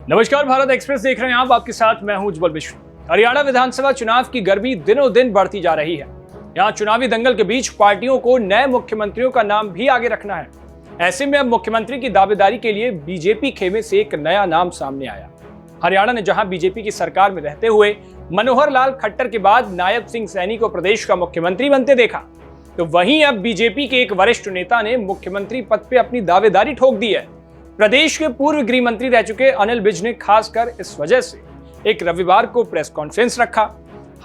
नमस्कार, भारत एक्सप्रेस देख रहे हैं आप। आपके साथ मैं हूं उज्जवल मिश्र। हरियाणा विधानसभा चुनाव की गर्मी दिनों दिन बढ़ती जा रही है। यहां चुनावी दंगल के बीच पार्टियों को नए मुख्यमंत्रियों का नाम भी आगे रखना है। ऐसे में अब मुख्यमंत्री की दावेदारी के लिए बीजेपी खेमे से एक नया नाम सामने आया। हरियाणा ने जहां बीजेपी की सरकार में रहते हुए मनोहर लाल खट्टर के बाद नायब सिंह सैनी को प्रदेश का मुख्यमंत्री बनते देखा, तो वहीं अब बीजेपी के एक वरिष्ठ नेता ने मुख्यमंत्री पद पे अपनी दावेदारी ठोक दी है। प्रदेश के पूर्व गृह मंत्री रह चुके अनिल विज ने खासकर इस वजह से एक रविवार को प्रेस कॉन्फ्रेंस रखा।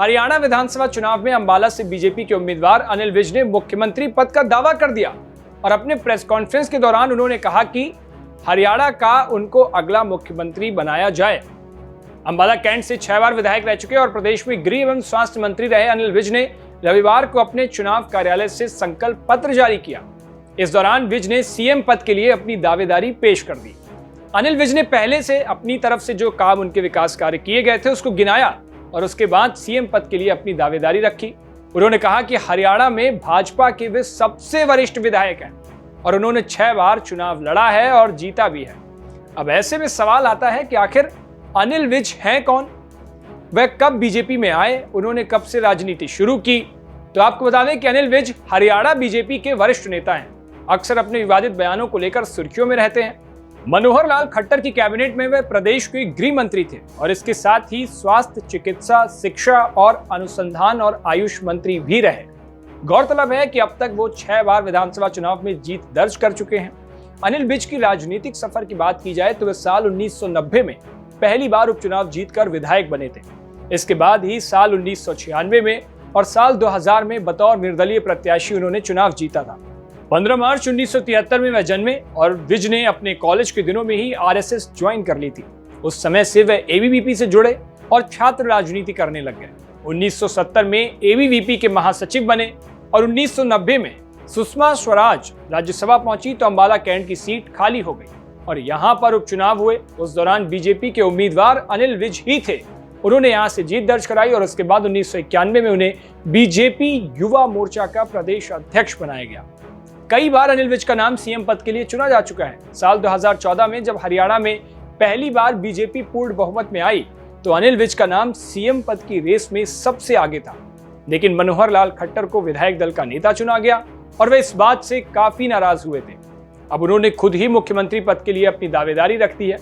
हरियाणा विधानसभा चुनाव में अंबाला से बीजेपी के उम्मीदवार अनिल विज ने मुख्यमंत्री पद का दावा कर दिया और अपने प्रेस कॉन्फ्रेंस के दौरान उन्होंने कहा कि हरियाणा का उनको अगला मुख्यमंत्री बनाया जाए। अंबाला कैंट से 6 बार विधायक रह चुके और प्रदेश में गृह एवं स्वास्थ्य मंत्री रहे अनिल विज ने रविवार को अपने चुनाव कार्यालय से संकल्प पत्र जारी किया। इस दौरान विज ने सीएम पद के लिए अपनी दावेदारी पेश कर दी। अनिल विज ने पहले से अपनी तरफ से जो काम उनके विकास कार्य किए गए थे उसको गिनाया और उसके बाद सीएम पद के लिए अपनी दावेदारी रखी। उन्होंने कहा कि हरियाणा में भाजपा के वे सबसे वरिष्ठ विधायक हैं और उन्होंने 6 बार चुनाव लड़ा है और जीता भी है। अब ऐसे में सवाल आता है कि आखिर अनिल विज हैं कौन, वह कब बीजेपी में आए, उन्होंने कब से राजनीति शुरू की। तो आपको बता दें कि अनिल विज हरियाणा बीजेपी के वरिष्ठ नेता हैं। अक्सर अपने विवादित बयानों को लेकर सुर्खियों में रहते हैं। मनोहर लाल खट्टर की कैबिनेट में वे प्रदेश के गृह मंत्री थे और इसके साथ ही स्वास्थ्य, चिकित्सा, शिक्षा और अनुसंधान और आयुष मंत्री भी रहे। गौरतलब है कि अब तक वो 6 बार विधानसभा चुनाव में जीत दर्ज कर चुके हैं। अनिल विज की राजनीतिक सफर की बात की जाए तो वे साल 1990 में पहली बार उपचुनाव जीतकर विधायक बने थे। इसके बाद ही साल 1996 में और साल 2000 में बतौर निर्दलीय प्रत्याशी उन्होंने चुनाव जीता था। 15 मार्च 1973 में वह जन्मे और विज ने अपने कॉलेज के दिनों में ही आरएसएस ज्वाइन कर ली थी। उस समय से वह एबीवीपी से जुड़े और छात्र राजनीति करने लग गए। 1970 में एबीवीपी के महासचिव बने और 1990 में सुषमा स्वराज राज्यसभा पहुंची तो अंबाला कैंट की सीट खाली हो गई और यहां पर उपचुनाव हुए। उस दौरान बीजेपी के उम्मीदवार अनिल विज ही थे। उन्होंने यहां से जीत दर्ज कराई और उसके बाद 1991 में उन्हें बीजेपी युवा मोर्चा का प्रदेश अध्यक्ष बनाया गया। कई बार अनिल विज का नाम सीएम पद के लिए चुना जा चुका है। साल 2014 में जब हरियाणा में पहली बार बीजेपी पूर्ण बहुमत में आई तो अनिल विज का नाम सीएम पद की रेस में सबसे आगे था, लेकिन मनोहर लाल खट्टर को विधायक दल का नेता चुना गया और वे इस बात से काफी नाराज हुए थे। अब उन्होंने खुद ही मुख्यमंत्री पद के लिए अपनी दावेदारी रख दी है।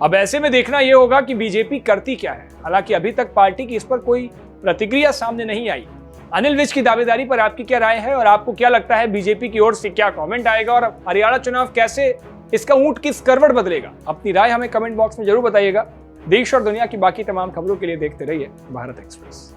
अब ऐसे में देखना यह होगा कि बीजेपी करती क्या है। हालांकि अभी तक पार्टी की इस पर कोई प्रतिक्रिया सामने नहीं आई। अनिल विज की दावेदारी पर आपकी क्या राय है और आपको क्या लगता है बीजेपी की ओर से क्या कमेंट आएगा और हरियाणा चुनाव कैसे, इसका ऊंट किस करवट बदलेगा? अपनी राय हमें कमेंट बॉक्स में जरूर बताइएगा। देश और दुनिया की बाकी तमाम खबरों के लिए देखते रहिए भारत एक्सप्रेस।